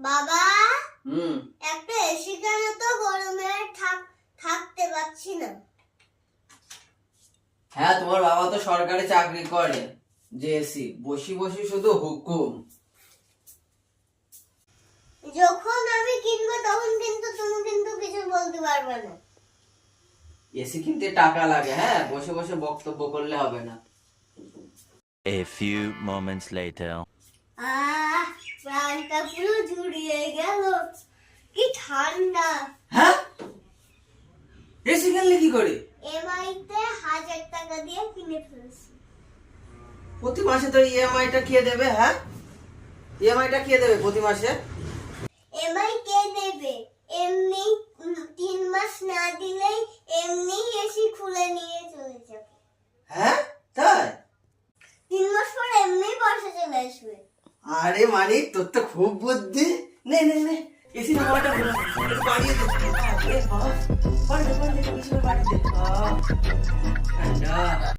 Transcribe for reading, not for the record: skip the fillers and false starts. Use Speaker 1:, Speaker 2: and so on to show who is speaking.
Speaker 1: বাবা
Speaker 2: হুম।
Speaker 1: একটা এসি কেন তো গরমে থাকতে পারছি না।
Speaker 2: হ্যাঁ, তোমার বাবা তো সরকারি চাকরি করে, যে এসি বসি বসি শুধু হুকুম।
Speaker 1: যখন আমি কিনবো তখন কিন্তু তুমি কিন্তু কিছু বলতে পারবে না।
Speaker 2: এসি কিনতে টাকা লাগে, হ্যাঁ, বসে বসে বক্তব্য করলে হবে না।
Speaker 3: A few moments later.
Speaker 1: প্রাণটা পুরো জুড়িয়ে গেল, কি ঠান্ডা।
Speaker 2: হ্যাঁ, এসি কিনলে কি করে?
Speaker 1: এমআই তে 1000 টাকা দিয়ে কিনে ফেলছি।
Speaker 2: প্রতি মাসে তো ইএমআই টা কে দেবে? হ্যাঁ, ইএমআই টা কে দেবে প্রতি মাসে?
Speaker 1: এমআই কে দেবে? এমনি 3 মাস না দিলেই এমনি এসি খুলে নিয়ে চলে যাবে।
Speaker 2: হ্যাঁ, তাই?
Speaker 1: 3 মাস পর এমনি পয়সা চলে আসবে।
Speaker 2: আরে মানিক, তোর তো খুব বুদ্ধি। নে নে নে, এসি নাম্বারটা বলো, একটু বাড়িয়ে দে। আরে বাহ, বাড়িয়ে দে, বাড়িয়ে দে, বাড়িয়ে দে। ঠান্ডা।